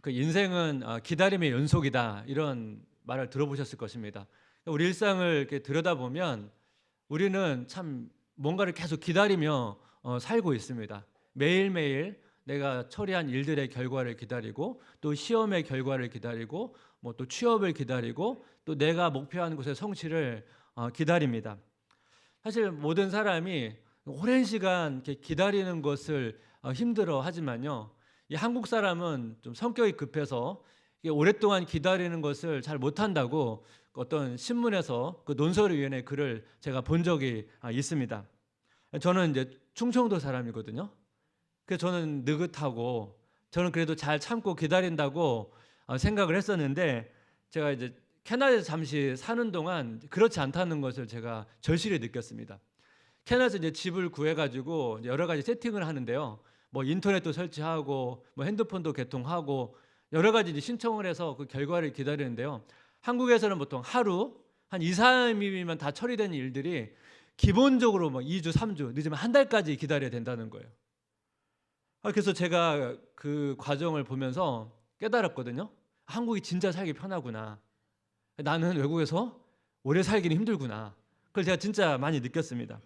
그 인생은 기다림의 연속이다 이런 말을 들어보셨을 것입니다. 우리 일상을 이렇게 들여다보면 우리는 참 뭔가를 계속 기다리며 살고 있습니다. 매일매일 내가 처리한 일들의 결과를 기다리고 또 시험의 결과를 기다리고 뭐 또 취업을 기다리고 또 내가 목표한 곳의 성취를 기다립니다. 사실 모든 사람이 오랜 시간 이렇게 기다리는 것을 힘들어 하지만요. 이 한국 사람은 좀 성격이 급해서 이게 오랫동안 기다리는 것을 잘 못한다고 어떤 신문에서 그 논설위원회 글을 제가 본 적이 있습니다. 저는 이제 충청도 사람이거든요. 그래서 저는 느긋하고 저는 그래도 잘 참고 기다린다고 생각을 했었는데 제가 이제 캐나다에서 잠시 사는 동안 그렇지 않다는 것을 제가 절실히 느꼈습니다. 캐나다에서 이제 집을 구해가지고 여러 가지 세팅을 하는데요. 뭐 인터넷도 설치하고 뭐 핸드폰도 개통하고 여러 가지 이제 신청을 해서 그 결과를 기다리는데요. 한국에서는 보통 하루 한 2, 3일이면 다 처리되는 일들이 기본적으로 뭐 2주, 3주 늦으면 한 달까지 기다려야 된다는 거예요. 그래서 제가 그 과정을 보면서 깨달았거든요. 한국이 진짜 살기 편하구나. 나는 외국에서 오래 살기는 힘들구나. 그걸 제가 진짜 많이 느꼈습니다.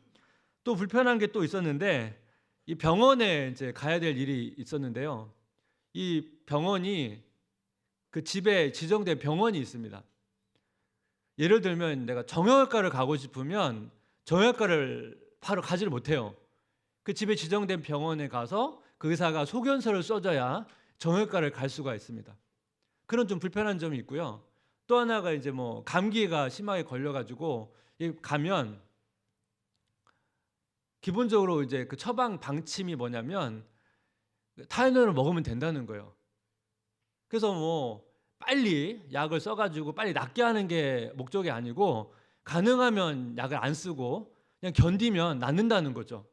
또 불편한 게 또 있었는데 이 병원에 이제 가야 될 일이 있었는데요. 이 병원이 그 집에 지정된 병원이 있습니다. 예를 들면 내가 정형외과를 가고 싶으면 정형외과를 바로 가지를 못해요. 그 집에 지정된 병원에 가서 그 의사가 소견서를 써줘야 정형외과를 갈 수가 있습니다. 그런 좀 불편한 점이 있고요. 또 하나가 이제 뭐 감기가 심하게 걸려가지고 가면 기본적으로 이제 그 처방 방침이 뭐냐면 타이레놀을 먹으면 된다는 거예요. 그래서 뭐 빨리 약을 써가지고 빨리 낫게 하는 게 목적이 아니고 가능하면 약을 안 쓰고 그냥 견디면 낫는다는 거죠.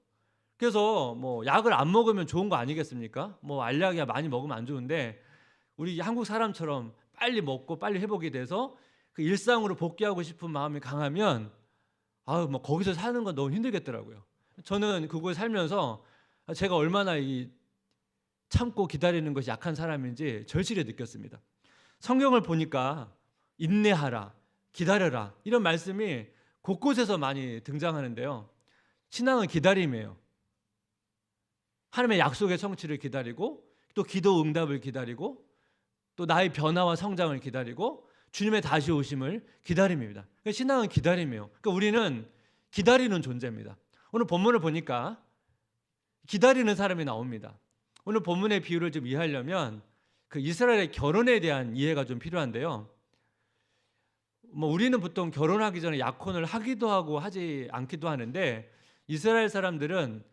그래서 뭐 약을 안 먹으면 좋은 거 아니겠습니까? 뭐 알약이야 많이 먹으면 안 좋은데 우리 한국 사람처럼 빨리 먹고 빨리 회복이 돼서 그 일상으로 복귀하고 싶은 마음이 강하면 뭐 거기서 사는 건 너무 힘들겠더라고요. 저는 그걸 살면서 제가 얼마나 이 참고 기다리는 것이 약한 사람인지 절실히 느꼈습니다. 성경을 보니까 인내하라, 기다려라 이런 말씀이 곳곳에서 많이 등장하는데요. 신앙은 기다림이에요. 하나님의 약속의 성취를 기다리고 또 기도 응답을 기다리고 또 나의 변화와 성장을 기다리고 주님의 다시 오심을 기다림입니다. 그러니까 신앙은 기다림이에요. 그러니까 우리는 기다리는 존재입니다. 오늘 본문을 보니까 기다리는 사람이 나옵니다. 오늘 본문의 비유를 좀 이해하려면 그 이스라엘의 결혼에 대한 이해가 좀 필요한데요. 뭐 우리는 보통 결혼하기 전에 약혼을 하기도 하고 하지 않기도 하는데 이스라엘 사람들은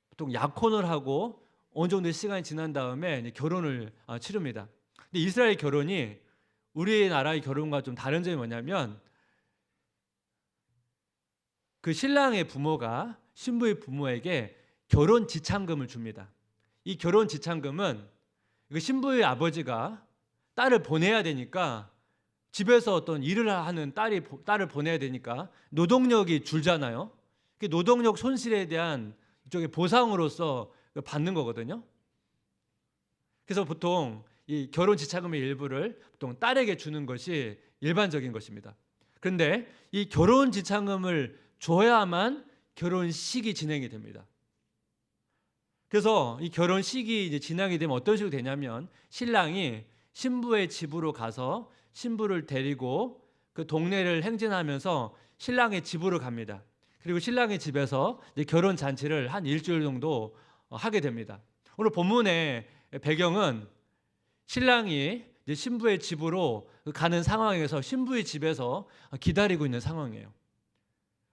보통 약혼을 하고 어느 정도 시간이 지난 다음에 결혼을 치릅니다. 근데 이스라엘 결혼이 우리나라의 결혼과 좀 다른 점이 뭐냐면 그 신랑의 부모가 신부의 부모에게 결혼 지참금을 줍니다. 이 결혼 지참금은 그 신부의 아버지가 딸을 보내야 되니까 집에서 어떤 일을 하는 딸을 보내야 되니까 노동력이 줄잖아요. 그 노동력 손실에 대한 이쪽의 보상으로서 받는 거거든요. 그래서 보통 이 결혼 지참금의 일부를 보통 딸에게 주는 것이 일반적인 것입니다. 그런데 이 결혼 지참금을 줘야만 결혼식이 진행이 됩니다. 그래서 이 결혼식이 이제 진행이 되면 어떤 식으로 되냐면 신랑이 신부의 집으로 가서 신부를 데리고 그 동네를 행진하면서 신랑의 집으로 갑니다. 그리고 신랑의 집에서 이제 결혼 잔치를 한 일주일 정도 하게 됩니다. 오늘 본문의 배경은 신랑이 이제 신부의 집으로 가는 상황에서 신부의 집에서 기다리고 있는 상황이에요.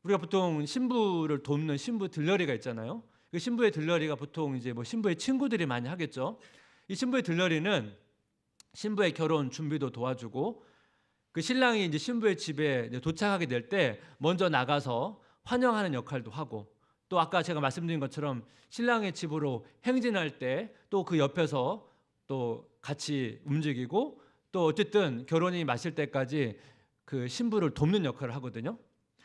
우리가 보통 신부를 돕는 신부 들러리가 있잖아요. 그 신부의 들러리가 보통 이제 뭐 신부의 친구들이 많이 하겠죠. 이 신부의 들러리는 신부의 결혼 준비도 도와주고 그 신랑이 이제 신부의 집에 도착하게 될 때 먼저 나가서 환영하는 역할도 하고 또 아까 제가 말씀드린 것처럼 신랑의 집으로 행진할 때 또 그 옆에서 또 같이 움직이고 또 어쨌든 결혼이 마칠 때까지 그 신부를 돕는 역할을 하거든요.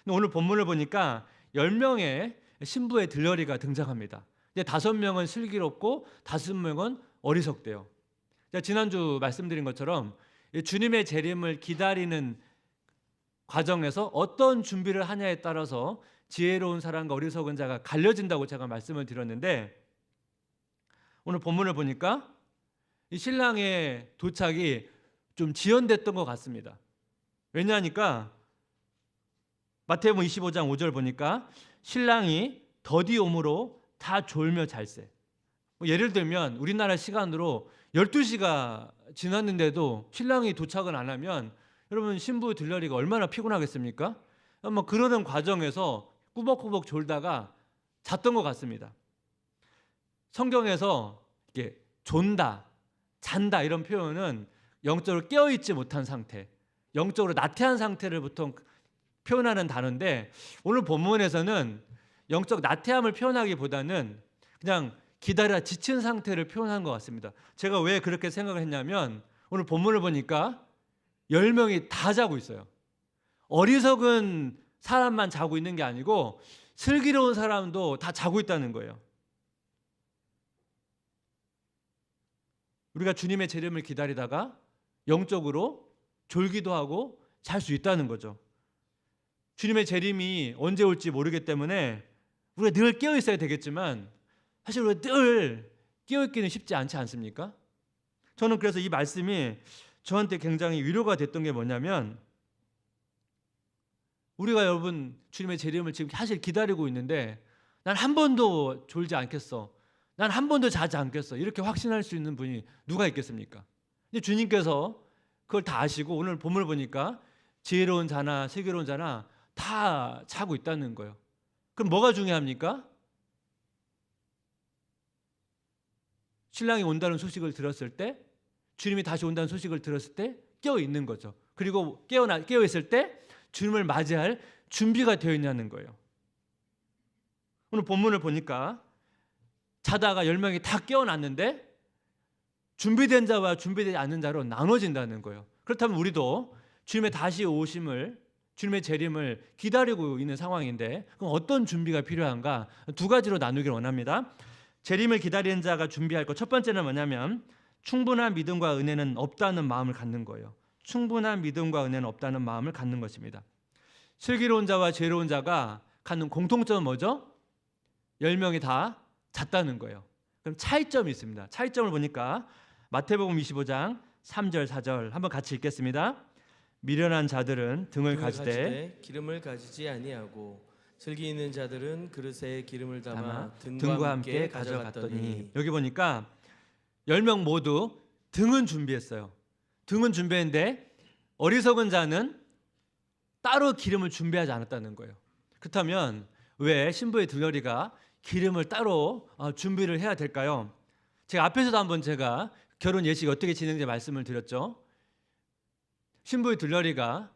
근데 오늘 본문을 보니까 10명의 신부의 들러리가 등장합니다. 근데 5명은 슬기롭고 5명은 어리석대요. 제가 지난주 말씀드린 것처럼 이 주님의 재림을 기다리는 과정에서 어떤 준비를 하냐에 따라서 지혜로운 사람과 어리석은 자가 갈려진다고 제가 말씀을 드렸는데, 오늘 본문을 보니까 이 신랑의 도착이 좀 지연됐던 것 같습니다. 왜냐하니까 마태복음 25장 5절 보니까 신랑이 더디 오므로 다 졸며 잘세. 예를 들면 우리나라 시간으로 12시가 지났는데도 신랑이 도착을 안 하면 여러분 신부 들러리가 얼마나 피곤하겠습니까? 그러는 과정에서 꾸벅꾸벅 졸다가 잤던 것 같습니다. 성경에서 이게 존다, 잔다 이런 표현은 영적으로 깨어있지 못한 상태, 영적으로 나태한 상태를 보통 표현하는 단어인데, 오늘 본문에서는 영적 나태함을 표현하기보다는 그냥 기다려 지친 상태를 표현한 것 같습니다. 제가 왜 그렇게 생각을 했냐면 오늘 본문을 보니까 10명이 다 자고 있어요. 어리석은 사람만 자고 있는 게 아니고 슬기로운 사람도 다 자고 있다는 거예요. 우리가 주님의 재림을 기다리다가 영적으로 졸기도 하고 잘 수 있다는 거죠. 주님의 재림이 언제 올지 모르기 때문에 우리가 늘 깨어 있어야 되겠지만 사실 우리가 늘 깨어 있기는 쉽지 않지 않습니까? 저는 그래서 이 말씀이 저한테 굉장히 위로가 됐던 게 뭐냐면, 우리가 여러분 주님의 재림을 지금 사실 기다리고 있는데 난 한 번도 졸지 않겠어, 난 한 번도 자지 않겠어, 이렇게 확신할 수 있는 분이 누가 있겠습니까? 근데 주님께서 그걸 다 아시고 오늘 본문을 보니까 지혜로운 자나 슬기로운 자나 다 자고 있다는 거예요. 그럼 뭐가 중요합니까? 신랑이 온다는 소식을 들었을 때, 주님이 다시 온다는 소식을 들었을 때 깨어 있는 거죠. 그리고 깨어 있을 때 주님을 맞이할 준비가 되어 있냐는 거예요. 오늘 본문을 보니까 자다가 10명이 다 깨어났는데 준비된 자와 준비되지 않는 자로 나눠진다는 거예요. 그렇다면 우리도 주님의 다시 오심을, 주님의 재림을 기다리고 있는 상황인데 그럼 어떤 준비가 필요한가? 두 가지로 나누길 원합니다. 재림을 기다리는 자가 준비할 것, 첫 번째는 뭐냐면 충분한 믿음과 은혜는 없다는 마음을 갖는 거예요. 충분한 믿음과 은혜는 없다는 마음을 갖는 것입니다. 슬기로운 자와 지혜로운 자가 갖는 공통점은 뭐죠? 10명이 다 잤다는 거예요. 그럼 차이점이 있습니다. 차이점을 보니까 마태복음 25장 3절 4절 한번 같이 읽겠습니다. 미련한 자들은 등을 가지되 기름을 가지지 아니하고 슬기 있는 자들은 그릇에 기름을 담아 등과 함께 가져갔더니, 여기 보니까 10명 모두 등은 준비했어요. 등은 준비했는데 어리석은 자는 따로 기름을 준비하지 않았다는 거예요. 그렇다면 왜 신부의 들러리가 기름을 따로 준비를 해야 될까요? 제가 앞에서도 한번 제가 결혼 예식이 어떻게 진행되는지 말씀을 드렸죠. 신부의 들러리가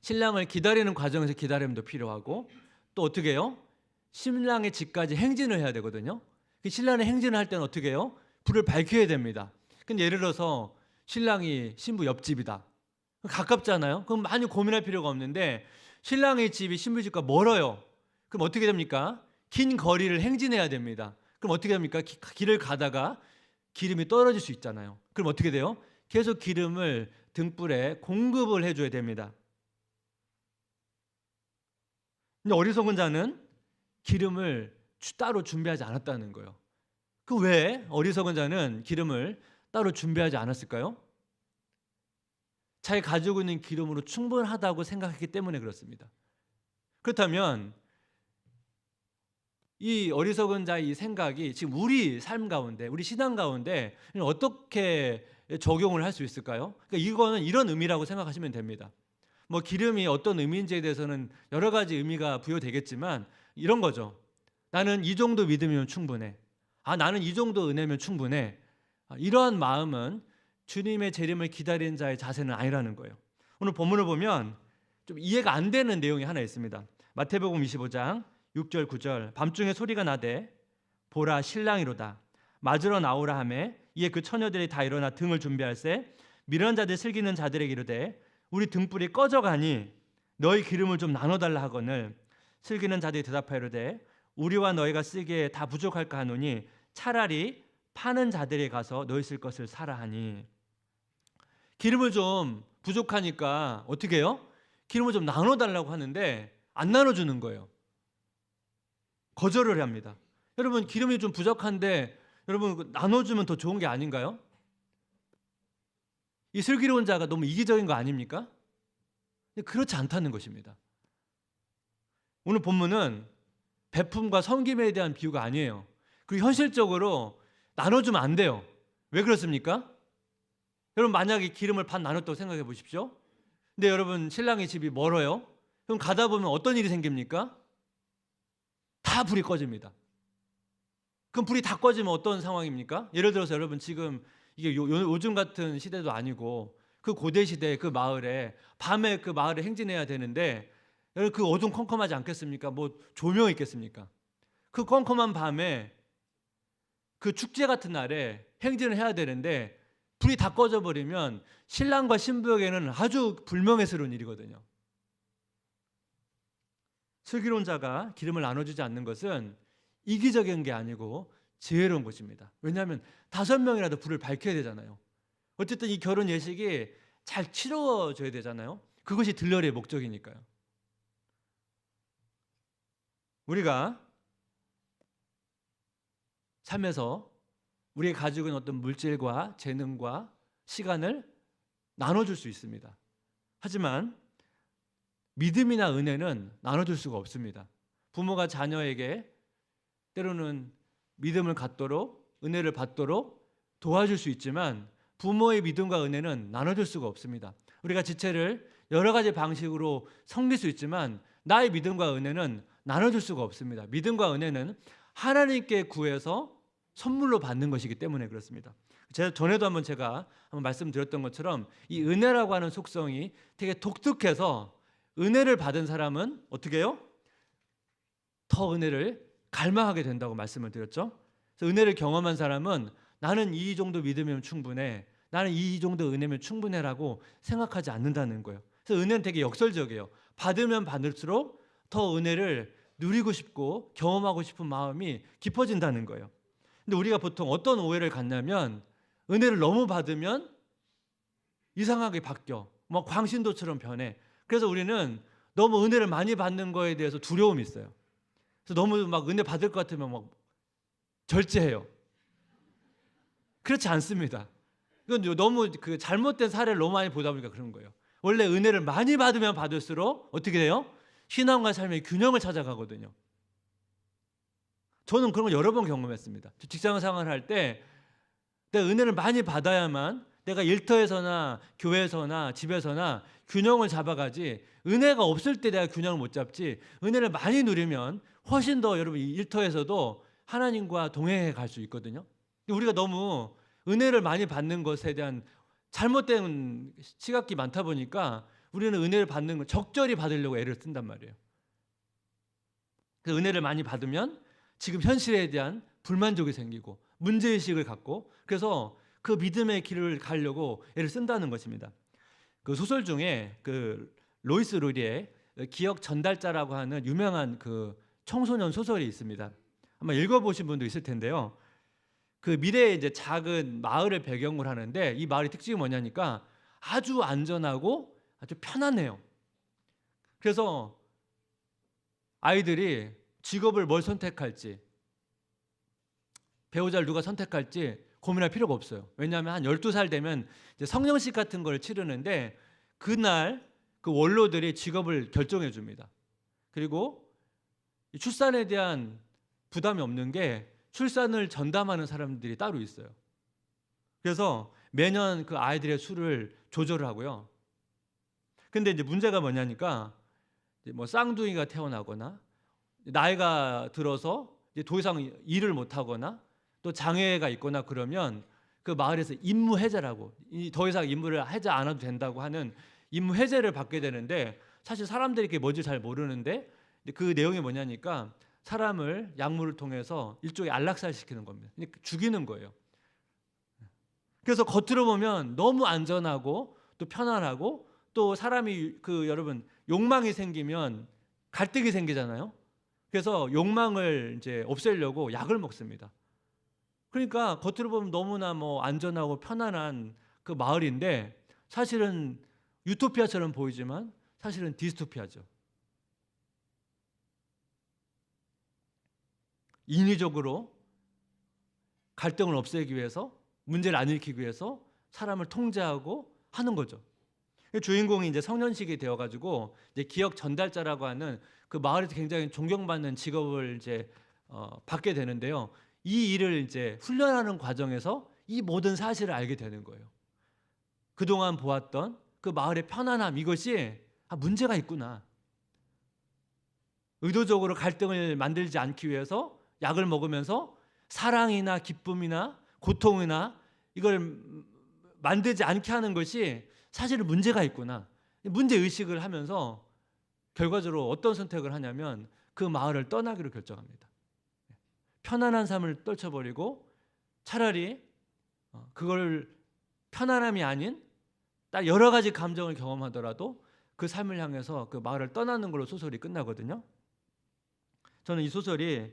신랑을 기다리는 과정에서 기다림도 필요하고, 또 어떻게 해요? 신랑의 집까지 행진을 해야 되거든요. 그 신랑의 행진을 할 때는 어떻게 해요? 불을 밝혀야 됩니다. 근데 예를 들어서 신랑이 신부 옆집이다, 가깝잖아요. 그럼 많이 고민할 필요가 없는데 신랑의 집이 신부 집과 멀어요. 그럼 어떻게 됩니까? 긴 거리를 행진해야 됩니다. 그럼 어떻게 됩니까? 길을 가다가 기름이 떨어질 수 있잖아요. 그럼 어떻게 돼요? 계속 기름을 등불에 공급을 해줘야 됩니다. 근데 어리석은 자는 기름을 따로 준비하지 않았다는 거예요. 그 왜 어리석은 자는 기름을 따로 준비하지 않았을까요? 자기 가지고 있는 기름으로 충분하다고 생각했기 때문에 그렇습니다. 그렇다면 이 어리석은 자의 이 생각이 지금 우리 삶 가운데, 우리 신앙 가운데 어떻게 적용을 할 수 있을까요? 그러니까 이거는 이런 의미라고 생각하시면 됩니다. 기름이 어떤 의미인지에 대해서는 여러 가지 의미가 부여되겠지만 이런 거죠. 나는 이 정도 믿음이면 충분해. 나는 이 정도 은혜면 충분해. 이러한 마음은 주님의 재림을 기다리는 자의 자세는 아니라는 거예요. 오늘 본문을 보면 좀 이해가 안 되는 내용이 하나 있습니다. 마태복음 25장 6절 9절, 밤중에 소리가 나되 보라 신랑이로다 맞으러 나오라 하매 이에 그 처녀들이 다 일어나 등을 준비할세 미련한 자들 슬기는 자들에게 이르되 우리 등불이 꺼져가니 너희 기름을 좀 나눠달라 하거늘 슬기는 자들이 대답하여 이르되 우리와 너희가 쓰기에 다 부족할까 하노니 차라리 파는 자들에 가서 너희 쓸 것을 사라 하니. 기름을 좀 부족하니까 어떻게 해요? 기름을 좀 나눠달라고 하는데 안 나눠주는 거예요. 거절을 합니다. 여러분, 기름이 좀 부족한데 여러분 나눠주면 더 좋은 게 아닌가요? 이 슬기로운 자가 너무 이기적인 거 아닙니까? 그렇지 않다는 것입니다. 오늘 본문은 베품과 섬김에 대한 비유가 아니에요. 그리고 현실적으로 나눠주면 안 돼요. 왜 그렇습니까? 여러분, 만약에 기름을 반 나눴다고 생각해 보십시오. 근데 여러분, 신랑의 집이 멀어요. 그럼 가다 보면 어떤 일이 생깁니까? 다 불이 꺼집니다. 그럼 불이 다 꺼지면 어떤 상황입니까? 예를 들어서 여러분, 지금 이게 요즘 같은 시대도 아니고 그 고대 시대 그 마을에 밤에 그 마을에 행진해야 되는데 여러분, 그 어둠컴컴하지 않겠습니까? 뭐 조명 있겠습니까? 그 컴컴한 밤에 그 축제 같은 날에 행진을 해야 되는데 불이 다 꺼져버리면 신랑과 신부에게는 아주 불명예스러운 일이거든요. 슬기로운 자가 기름을 나눠주지 않는 것은 이기적인 게 아니고 지혜로운 것입니다. 왜냐하면 5명이라도 불을 밝혀야 되잖아요. 어쨌든 이 결혼 예식이 잘 치러져야 되잖아요. 그것이 들러리의 목적이니까요. 우리가 삶에서 우리가 가지고 있는 어떤 물질과 재능과 시간을 나눠줄 수 있습니다. 하지만 믿음이나 은혜는 나눠줄 수가 없습니다. 부모가 자녀에게 때로는 믿음을 갖도록 은혜를 받도록 도와줄 수 있지만 부모의 믿음과 은혜는 나눠줄 수가 없습니다. 우리가 지체를 여러 가지 방식으로 섬길 수 있지만 나의 믿음과 은혜는 나눠줄 수가 없습니다. 믿음과 은혜는 하나님께 구해서 선물로 받는 것이기 때문에 그렇습니다. 제가 전에도 제가 한번 말씀드렸던 것처럼 이 은혜라고 하는 속성이 되게 독특해서 은혜를 받은 사람은 어떻게 해요? 더 은혜를 갈망하게 된다고 말씀을 드렸죠. 그래서 은혜를 경험한 사람은 나는 이 정도 믿음이면 충분해, 나는 이 정도 은혜면 충분해라고 생각하지 않는다는 거예요. 그래서 은혜는 되게 역설적이에요. 받으면 받을수록 더 은혜를 누리고 싶고 경험하고 싶은 마음이 깊어진다는 거예요. 근데 우리가 보통 어떤 오해를 갖냐면 은혜를 너무 받으면 이상하게 바뀌어, 막 광신도처럼 변해. 그래서 우리는 너무 은혜를 많이 받는 거에 대해서 두려움이 있어요. 그래서 너무 막 은혜 받을 것 같으면 막 절제해요. 그렇지 않습니다. 이건 너무 그 잘못된 사례를 너무 많이 보다 보니까 그런 거예요. 원래 은혜를 많이 받으면 받을수록 어떻게 돼요? 신앙과 삶의 균형을 찾아가거든요. 저는 그런 걸 여러 번 경험했습니다. 직장 생활할 때 내가 은혜를 많이 받아야만 내가 일터에서나 교회에서나 집에서나 균형을 잡아가지, 은혜가 없을 때 내가 균형을 못 잡지, 은혜를 많이 누리면 훨씬 더 여러분 일터에서도 하나님과 동행해 갈 수 있거든요. 우리가 너무 은혜를 많이 받는 것에 대한 잘못된 시각이 많다 보니까 우리는 은혜를 받는 걸 적절히 받으려고 애를 쓴단 말이에요. 그래서 은혜를 많이 받으면 지금 현실에 대한 불만족이 생기고 문제의식을 갖고, 그래서 그 믿음의 길을 가려고 애를 쓴다는 것입니다. 그 소설 중에 그 로이스 루리의 기억 전달자라고 하는 유명한 그 청소년 소설이 있습니다. 아마 읽어보신 분도 있을 텐데요. 그 미래의 이제 작은 마을을 배경으로 하는데 이 마을의 특징이 뭐냐니까 아주 안전하고 아주 편안해요. 그래서 아이들이 직업을 뭘 선택할지, 배우자를 누가 선택할지 고민할 필요가 없어요. 왜냐하면 한 12살 되면 이제 성령식 같은 걸 치르는데 그날 그 원로들이 직업을 결정해 줍니다. 그리고 출산에 대한 부담이 없는 게 출산을 전담하는 사람들이 따로 있어요. 그래서 매년 그 아이들의 수를 조절을 하고요. 근데 이제 문제가 뭐냐니까 이제 뭐 쌍둥이가 태어나거나 나이가 들어서 이제 더 이상 일을 못 하거나 또 장애가 있거나 그러면 그 마을에서 임무 해제라고, 더 이상 임무를 하지 않아도 된다고 하는 임무 해제를 받게 되는데, 사실 사람들이 그게 뭔지 잘 모르는데 그 내용이 뭐냐니까 사람을 약물을 통해서 일종의 안락살시키는 겁니다. 죽이는 거예요. 그래서 겉으로 보면 너무 안전하고 또 편안하고 또 사람이 그 여러분 욕망이 생기면 갈등이 생기잖아요. 그래서 욕망을 이제 없애려고 약을 먹습니다. 그러니까 겉으로 보면 너무나 뭐 안전하고 편안한 그 마을인데 사실은 유토피아처럼 보이지만 사실은 디스토피아죠. 인위적으로 갈등을 없애기 위해서, 문제를 안 일으키기 위해서 사람을 통제하고 하는 거죠. 주인공이 이제 성년식이 되어가지고 이제 기억 전달자라고 하는 그 마을에서 굉장히 존경받는 직업을 이제 받게 되는데요. 이 일을 이제 훈련하는 과정에서 이 모든 사실을 알게 되는 거예요. 그동안 보았던 그 마을의 편안함, 이것이 문제가 있구나. 의도적으로 갈등을 만들지 않기 위해서 약을 먹으면서 사랑이나 기쁨이나 고통이나 이걸 만들지 않게 하는 것이 사실은 문제가 있구나. 문제 의식을 하면서 결과적으로 어떤 선택을 하냐면 그 마을을 떠나기로 결정합니다. 편안한 삶을 떨쳐버리고 차라리 그걸 편안함이 아닌 딱 여러 가지 감정을 경험하더라도 그 삶을 향해서 그 마을을 떠나는 걸로 소설이 끝나거든요. 저는 이 소설이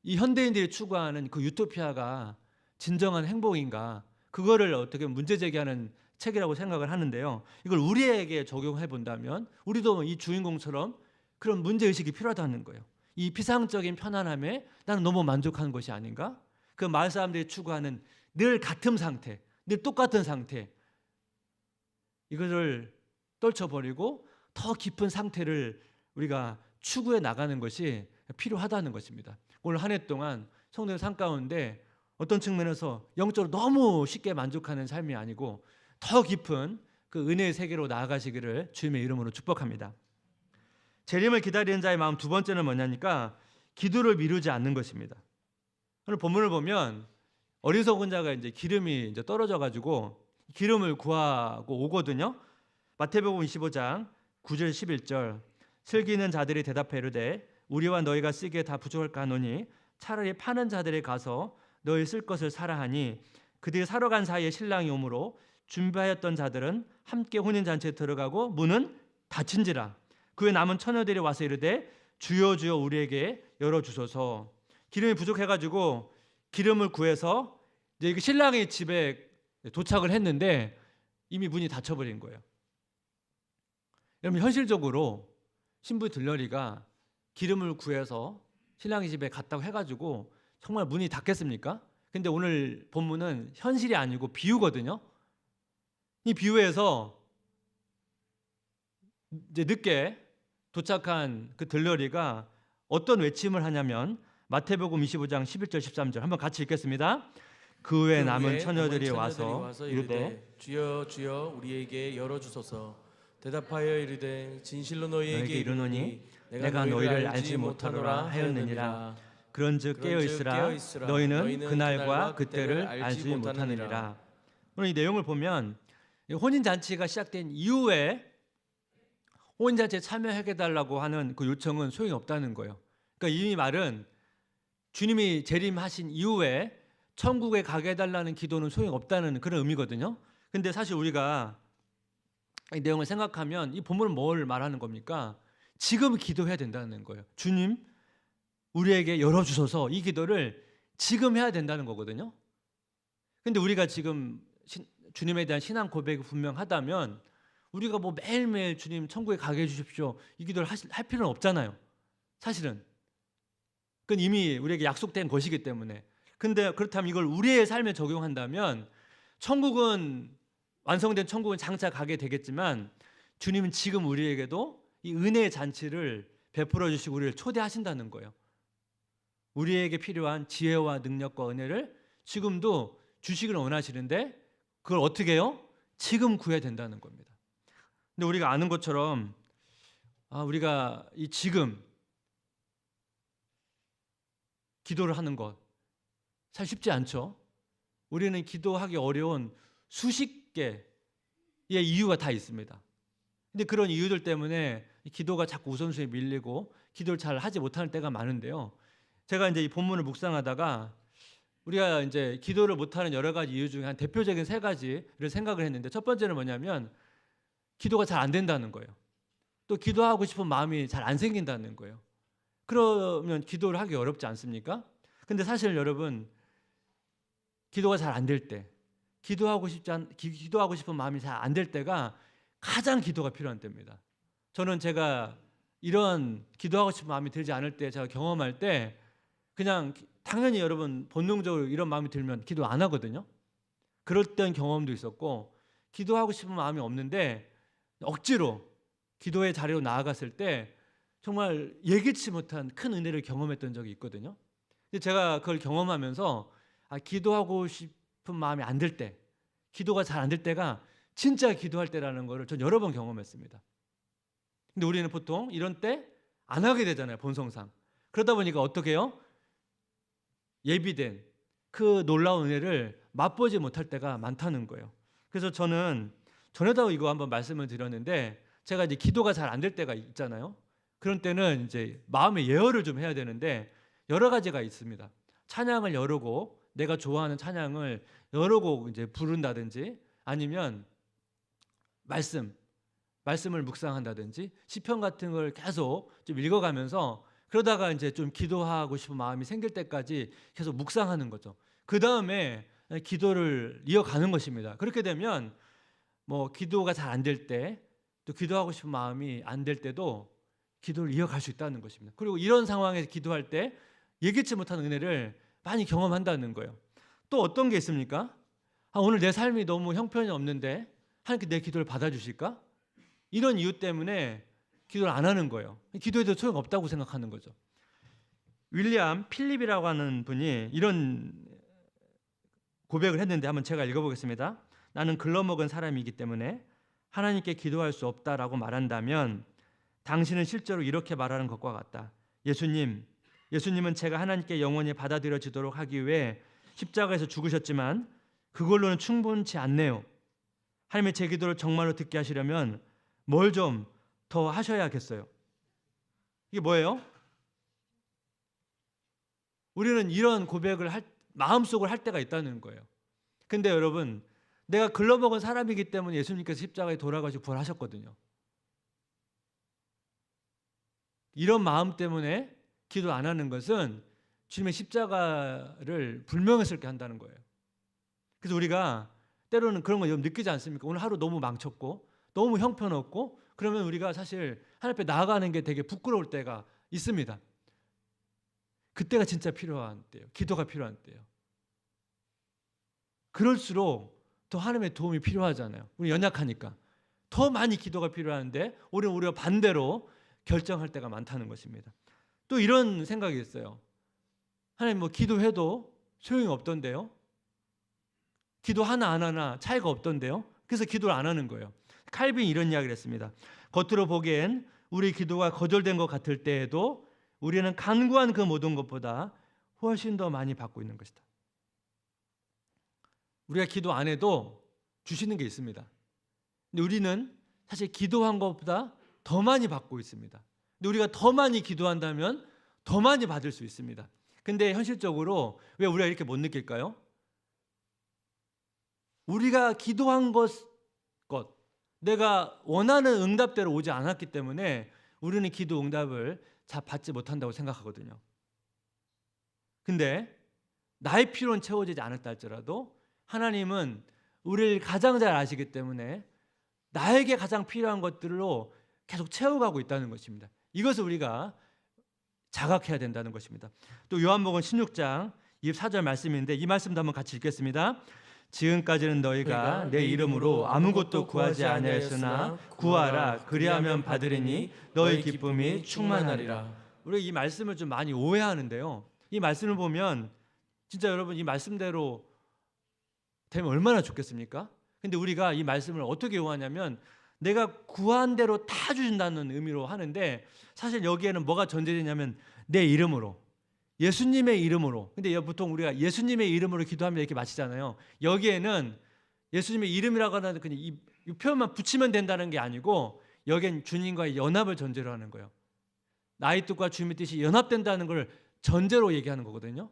이 현대인들이 추구하는 그 유토피아가 진정한 행복인가, 그거를 어떻게 문제 제기하는 책이라고 생각을 하는데요. 이걸 우리에게 적용해 본다면 우리도 이 주인공처럼 그런 문제 의식이 필요하다는 거예요. 이 피상적인 편안함에 나는 너무 만족하는 것이 아닌가? 그 마을 사람들이 추구하는 늘 같은 상태, 늘 똑같은 상태, 이것을 떨쳐버리고 더 깊은 상태를 우리가 추구해 나가는 것이 필요하다는 것입니다. 오늘 한 해 동안 성도의 삶 가운데 어떤 측면에서 영적으로 너무 쉽게 만족하는 삶이 아니고 더 깊은 그 은혜의 세계로 나아가시기를 주님의 이름으로 축복합니다. 재림을 기다리는 자의 마음 두 번째는 뭐냐니까 기도를 미루지 않는 것입니다. 오늘 본문을 보면 어리석은 자가 이제 기름이 이제 떨어져 가지고 기름을 구하고 오거든요. 마태복음 25장 9절 11절 슬기는 자들이 대답해 이르되 우리와 너희가 쓰기에 다 부족할까 하노니 차라리 파는 자들에 가서 너희 쓸 것을 사라 하니 그들이 사러 간 사이에 신랑이 오므로 준비하였던 자들은 함께 혼인잔치에 들어가고 문은 닫힌지라. 그에 남은 처녀들이 와서 이르되 주여 주여 우리에게 열어주소서. 기름이 부족해가지고 기름을 구해서 이제 신랑의 집에 도착을 했는데 이미 문이 닫혀버린 거예요. 여러분 현실적으로 신부 들러리가 기름을 구해서 신랑의 집에 갔다고 해가지고 정말 문이 닫겠습니까? 근데 오늘 본문은 현실이 아니고 비유거든요. 이 비유에서 이제 늦게 도착한 그 들러리가 어떤 외침을 하냐면 마태복음 25장 11절 13절 한번 같이 읽겠습니다. 그 후에 남은 처녀들이 와서 이르되 주여 주여 우리에게 열어주소서. 대답하여 이르되 진실로 너희에게 이르노니 내가 너희를 알지 못하노라 하였느니라. 그런즉 깨어있으라 너희는 그날과 그때를 알지 못하느니라. 오늘 이 내용을 보면 혼인잔치가 시작된 이후에 혼인잔치에 참여하게 달라고 하는 그 요청은 소용이 없다는 거예요. 그러니까 이 말은 주님이 재림하신 이후에 천국에 가게 해달라는 기도는 소용이 없다는 그런 의미거든요. 근데 사실 우리가 이 내용을 생각하면 이 본문은 뭘 말하는 겁니까? 지금 기도해야 된다는 거예요. 주님 우리에게 열어주소서. 이 기도를 지금 해야 된다는 거거든요. 근데 우리가 지금 주님에 대한 신앙 고백이 분명하다면 우리가 뭐 매일매일 주님 천국에 가게 해주십시오 이 기도를 할 필요는 없잖아요. 사실은 그건 이미 우리에게 약속된 것이기 때문에. 근데 그렇다면 이걸 우리의 삶에 적용한다면 천국은 완성된 천국은 장차 가게 되겠지만 주님은 지금 우리에게도 이 은혜의 잔치를 베풀어 주시고 우리를 초대하신다는 거예요. 우리에게 필요한 지혜와 능력과 은혜를 지금도 주시길 원하시는데 그걸 어떻게 해요? 지금 구해야 된다는 겁니다. 근데 우리가 아는 것처럼 우리가 이 지금 기도를 하는 것 사실 쉽지 않죠. 우리는 기도하기 어려운 수십 개의 이유가 다 있습니다. 근데 그런 이유들 때문에 기도가 자꾸 우선순위에 밀리고 기도를 잘 하지 못하는 때가 많은데요. 제가 이제 이 본문을 묵상하다가 우리가 이제 기도를 못하는 여러 가지 이유 중에 한 대표적인 세 가지를 생각을 했는데 첫 번째는 뭐냐면 기도가 잘 안 된다는 거예요. 또 기도하고 싶은 마음이 잘 안 생긴다는 거예요. 그러면 기도를 하기 어렵지 않습니까? 근데 사실 여러분 기도가 잘 안 될 때, 기도하고 싶은 마음이 잘 안 될 때가 가장 기도가 필요한 때입니다. 저는 제가 이런 기도하고 싶은 마음이 들지 않을 때, 제가 경험할 때 그냥 당연히 여러분 본능적으로 이런 마음이 들면 기도 안 하거든요. 그럴 땐 경험도 있었고, 기도하고 싶은 마음이 없는데 억지로 기도의 자리로 나아갔을 때 정말 예기치 못한 큰 은혜를 경험했던 적이 있거든요. 근데 제가 그걸 경험하면서 기도하고 싶은 마음이 안 들 때, 기도가 잘 안 될 때가 진짜 기도할 때라는 것을 전 여러 번 경험했습니다. 근데 우리는 보통 이런 때 안 하게 되잖아요, 본성상. 그러다 보니까 어떻게 해요? 예비된 그 놀라운 은혜를 맛보지 못할 때가 많다는 거예요. 그래서 저는 전에도 이거 한번 말씀을 드렸는데, 제가 이제 기도가 잘 안 될 때가 있잖아요. 그런 때는 이제 마음의 예언을 좀 해야 되는데 여러 가지가 있습니다. 찬양을 여러 곡, 내가 좋아하는 찬양을 여러 곡 이제 부른다든지, 아니면 말씀을 묵상한다든지, 시편 같은 걸 계속 좀 읽어가면서, 그러다가 이제 좀 기도하고 싶은 마음이 생길 때까지 계속 묵상하는 거죠. 그 다음에 기도를 이어가는 것입니다. 그렇게 되면 뭐 기도가 잘 안 될 때, 또 기도하고 싶은 마음이 안 될 때도 기도를 이어갈 수 있다는 것입니다. 그리고 이런 상황에서 기도할 때 예기치 못한 은혜를 많이 경험한다는 거예요. 또 어떤 게 있습니까? 오늘 내 삶이 너무 형편이 없는데 하나님께 내 기도를 받아주실까? 이런 이유 때문에 기도를 안 하는 거예요. 기도해도 소용없다고 생각하는 거죠. 윌리엄 필립이라고 하는 분이 이런 고백을 했는데 한번 제가 읽어보겠습니다. 나는 글러먹은 사람이기 때문에 하나님께 기도할 수 없다라고 말한다면 당신은 실제로 이렇게 말하는 것과 같다. 예수님은 제가 하나님께 영원히 받아들여지도록 하기 위해 십자가에서 죽으셨지만 그걸로는 충분치 않네요. 하나님의 제 기도를 정말로 듣게 하시려면 뭘 좀 더 하셔야겠어요. 이게 뭐예요? 우리는 이런 고백을 마음속으로 할 때가 있다는 거예요. 근데 여러분, 내가 글러먹은 사람이기 때문에 예수님께서 십자가에 돌아가시고 부활하셨거든요. 이런 마음 때문에 기도 안 하는 것은 주님의 십자가를 불명예스럽게 한다는 거예요. 그래서 우리가 때로는 그런 거 느끼지 않습니까? 오늘 하루 너무 망쳤고 너무 형편없고, 그러면 우리가 사실 하나님 앞에 나아가는 게 되게 부끄러울 때가 있습니다. 그때가 진짜 필요한 때예요. 기도가 필요한 때예요. 그럴수록 더 하나님의 도움이 필요하잖아요. 우리 연약하니까 더 많이 기도가 필요한데 우리가 반대로 결정할 때가 많다는 것입니다. 또 이런 생각이 있어요. 하나님 뭐 기도해도 소용이 없던데요. 기도 하나 안 하나 차이가 없던데요. 그래서 기도를 안 하는 거예요. 칼빈이 이런 이야기를 했습니다. 겉으로 보기엔 우리 기도가 거절된 것 같을 때에도 우리는 간구한 그 모든 것보다 훨씬 더 많이 받고 있는 것이다. 우리가 기도 안 해도 주시는 게 있습니다. 근데 우리는 사실 기도한 것보다 더 많이 받고 있습니다. 근데 우리가 더 많이 기도한다면 더 많이 받을 수 있습니다. 근데 현실적으로 왜 우리가 이렇게 못 느낄까요? 우리가 기도한 것 내가 원하는 응답대로 오지 않았기 때문에 우리는 기도 응답을 잘 받지 못한다고 생각하거든요. 근데 나의 필요는 채워지지 않았다 할지라도 하나님은 우리를 가장 잘 아시기 때문에 나에게 가장 필요한 것들로 계속 채워가고 있다는 것입니다. 이것을 우리가 자각해야 된다는 것입니다. 또 요한복음 16장 24절 말씀인데 이 말씀도 한번 같이 읽겠습니다. 지금까지는 너희가 내 이름으로 아무것도 구하지 아니하였으나 구하라 그리하면 받으리니 너희 기쁨이 충만하리라. 우리가 이 말씀을 좀 많이 오해하는데요. 이 말씀을 보면 진짜 여러분 이 말씀대로 되면 얼마나 좋겠습니까? 근데 우리가 이 말씀을 어떻게 오해하냐면 내가 구한 대로 다 주신다는 의미로 하는데 사실 여기에는 뭐가 전제되냐면 내 이름으로, 예수님의 이름으로. 근데 보통 우리가 예수님의 이름으로 기도하면 이렇게 마치잖아요. 여기에는 예수님의 이름이라고 하는 그냥 이 표현만 붙이면 된다는 게 아니고 여기엔 주님과의 연합을 전제로 하는 거예요. 나의 뜻과 주님의 뜻이 연합된다는 걸 전제로 얘기하는 거거든요.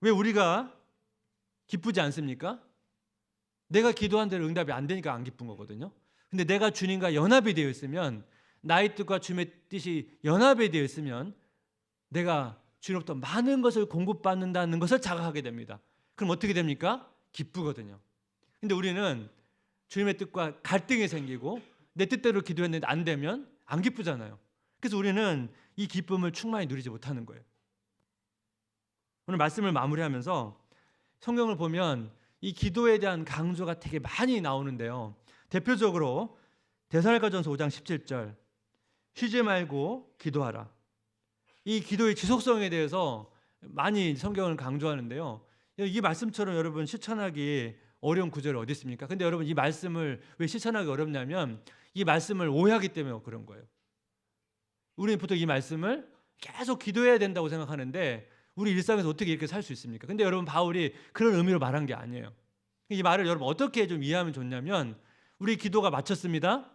왜 우리가 기쁘지 않습니까? 내가 기도한 대로 응답이 안 되니까 안 기쁜 거거든요. 근데 내가 주님과 연합이 되어 있으면, 나의 뜻과 주님의 뜻이 연합이 되어 있으면 내가 주님으로부터 많은 것을 공급받는다는 것을 자각하게 됩니다. 그럼 어떻게 됩니까? 기쁘거든요. 근데 우리는 주님의 뜻과 갈등이 생기고 내 뜻대로 기도했는데 안 되면 안 기쁘잖아요. 그래서 우리는 이 기쁨을 충만히 누리지 못하는 거예요. 오늘 말씀을 마무리하면서 성경을 보면 이 기도에 대한 강조가 되게 많이 나오는데요. 대표적으로 데살로니가전서 5장 17절 쉬지 말고 기도하라. 이 기도의 지속성에 대해서 많이 성경을 강조하는데요. 이 말씀처럼 여러분 실천하기 어려운 구절이 어디 있습니까? 근데 여러분 이 말씀을 왜 실천하기 어렵냐면 이 말씀을 오해하기 때문에 그런 거예요. 우리는 보통 이 말씀을 계속 기도해야 된다고 생각하는데 우리 일상에서 어떻게 이렇게 살 수 있습니까? 근데 여러분 바울이 그런 의미로 말한 게 아니에요. 이 말을 여러분 어떻게 좀 이해하면 좋냐면 우리 기도가 마쳤습니다.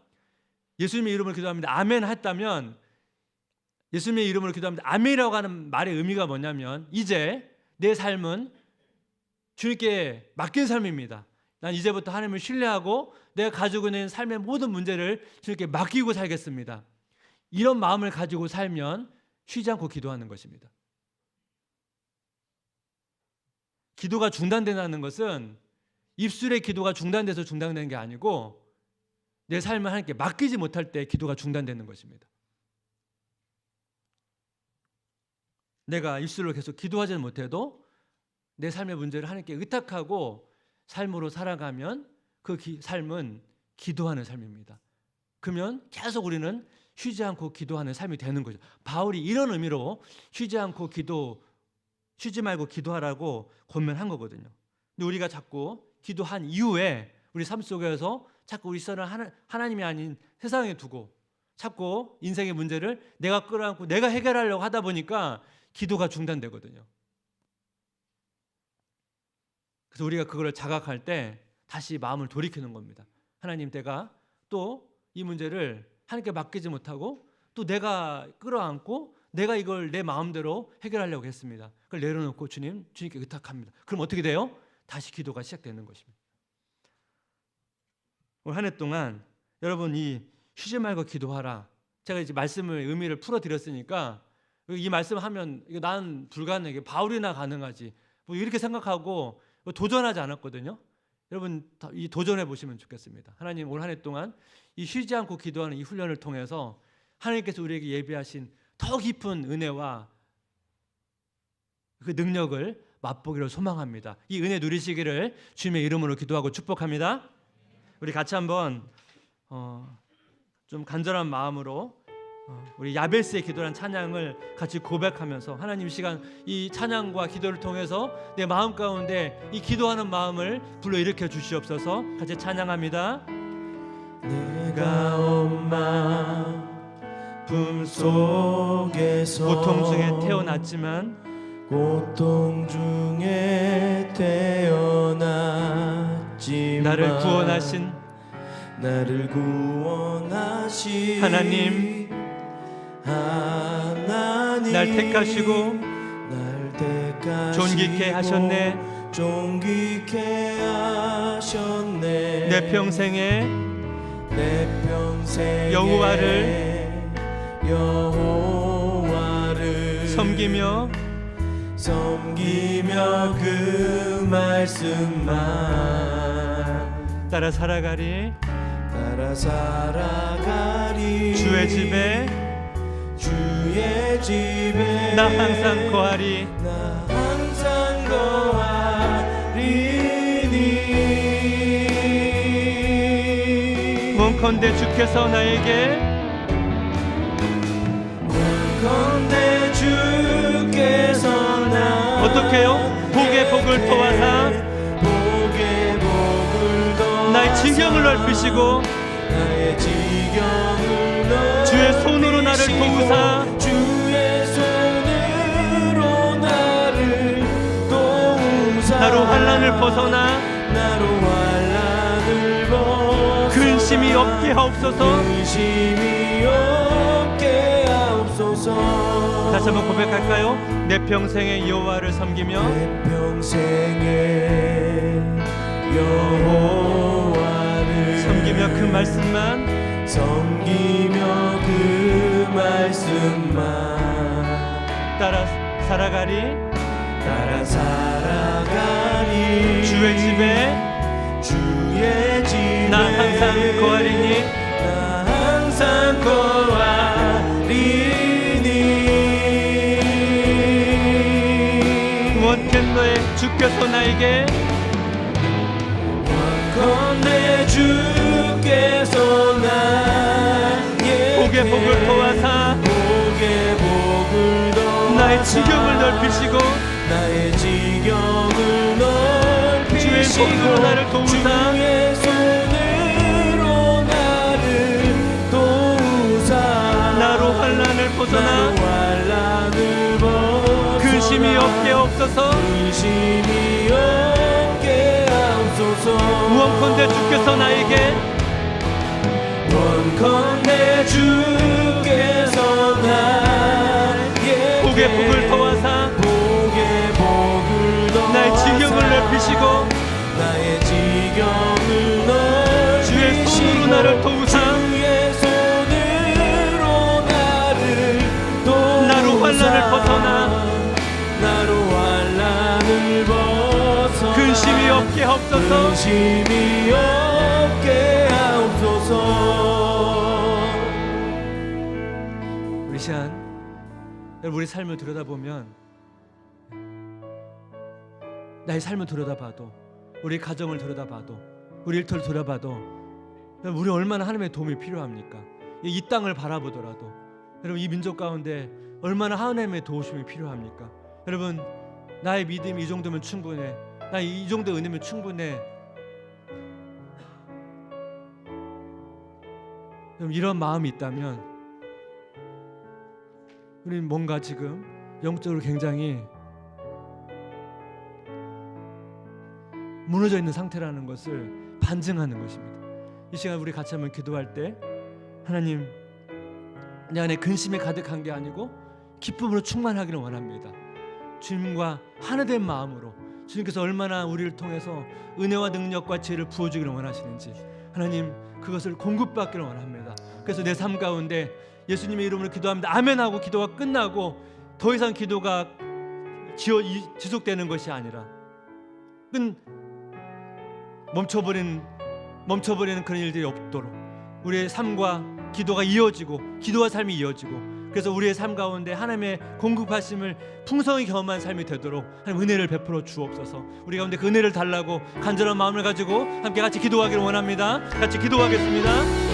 예수님의 이름으로 기도합니다. 아멘 했다면 예수님의 이름으로 기도합니다. 아멘이라고 하는 말의 의미가 뭐냐면 이제 내 삶은 주님께 맡긴 삶입니다. 난 이제부터 하나님을 신뢰하고 내가 가지고 있는 삶의 모든 문제를 주님께 맡기고 살겠습니다. 이런 마음을 가지고 살면 쉬지 않고 기도하는 것입니다. 기도가 중단된다는 것은 입술의 기도가 중단돼서 중단되는 게 아니고 내 삶을 하나님께 맡기지 못할 때 기도가 중단되는 것입니다. 내가 입술로 계속 기도하지 못해도 내 삶의 문제를 하나님께 의탁하고 삶으로 살아가면 그 삶은 기도하는 삶입니다. 그러면 계속 우리는 쉬지 않고 기도하는 삶이 되는 거죠. 바울이 이런 의미로 쉬지 말고 기도하라고 권면한 거거든요. 근데 우리가 자꾸 기도한 이후에 우리 삶 속에서 자꾸 우리 시선을 하나님이 아닌 세상에 두고 자꾸 인생의 문제를 내가 끌어안고 내가 해결하려고 하다 보니까 기도가 중단되거든요. 그래서 우리가 그걸 자각할 때 다시 마음을 돌이키는 겁니다. 하나님, 내가 또 이 문제를 하나님께 맡기지 못하고 또 내가 끌어안고 내가 이걸 내 마음대로 해결하려고 했습니다. 그걸 내려놓고 주님께 의탁합니다. 그럼 어떻게 돼요? 다시 기도가 시작되는 것입니다. 올 한 해 동안 여러분 이 쉬지 말고 기도하라. 제가 이제 말씀의 의미를 풀어드렸으니까 이 말씀하면 이거 난 불가능해. 바울이나 가능하지. 뭐 이렇게 생각하고 도전하지 않았거든요. 여러분 이 도전해 보시면 좋겠습니다. 하나님 올 한 해 동안 이 쉬지 않고 기도하는 이 훈련을 통해서 하나님께서 우리에게 예비하신 더 깊은 은혜와 그 능력을 맛보기를 소망합니다. 이 은혜 누리시기를 주님의 이름으로 기도하고 축복합니다. 우리 같이 한번 좀 간절한 마음으로 우리 야베스의 기도란 찬양을 같이 고백하면서 하나님 시간 이 찬양과 기도를 통해서 내 마음 가운데 이 기도하는 마음을 불러일으켜 주시옵소서. 같이 찬양합니다. 내가 엄마 품속에서 고통 중에 태어났지만 나를 구원하신 하나님 날 택하시고 존귀케 하셨네. 내 평생에 여호와를 섬기며 그 말씀만 따라 살아가리. 주의 집에 나 항상 거하리니 원컨대 주께서 나에게 어떻게요? 복의 복을 토하사 나의 지경을 넓히시고 주의 손으로 나를 도우사 나로 환난을 벗어나 근심이 없게 하옵소서. 다시 한번 고백할까요? 내 평생에 여호와를 섬기며 섬기며 그 말씀만 따라 살아가리 주의 집에 나 항상 거하리니 원컨대 주께서 나에게 복의 복을 도와사 나의 지경을 넓히시고 주의 손으로 나를 도우사 나로 환난을 벗어나 근심이 없게 없어서 원컨대 주께서 나에게 복의 복을 도와사 나의 지경을 넓히시고 주의 손으로 나를 도우사 나로 환난을 벗어나 근심이 없게 하옵소서. 우리 시간 우리 삶을 들여다보면 나의 삶을 들여다봐도 우리 가정을 들여다봐도 우리 일터를 들여다봐도 우리 얼마나 하나님의 도움이 필요합니까? 이 땅을 바라보더라도 여러분 이 민족 가운데 얼마나 하나님의 도우심이 필요합니까? 여러분 나의 믿음이 이 정도면 충분해. 나 이 정도 은혜면 충분해. 여러분 이런 마음이 있다면 우리는 뭔가 지금 영적으로 굉장히 무너져 있는 상태라는 것을 반증하는 것입니다. 이 시간 우리 같이 한번 기도할 때 하나님 내 안에 근심이 가득한 게 아니고 기쁨으로 충만하기를 원합니다. 주님과 하나 된 마음으로 주님께서 얼마나 우리를 통해서 은혜와 능력과 지혜를 부어주기를 원하시는지 하나님 그것을 공급받기를 원합니다. 그래서 내 삶 가운데 예수님의 이름으로 기도합니다. 아멘하고 기도가 끝나고 더 이상 기도가 지속되는 것이 아니라 멈춰버리는 그런 일들이 없도록 우리의 삶과 기도가 이어지고 기도와 삶이 이어지고 그래서 우리의 삶 가운데 하나님의 공급하심을 풍성히 경험한 삶이 되도록 하나님 은혜를 베풀어 주옵소서. 우리 가운데 그 은혜를 달라고 간절한 마음을 가지고 함께 같이 기도하기를 원합니다. 같이 기도하겠습니다.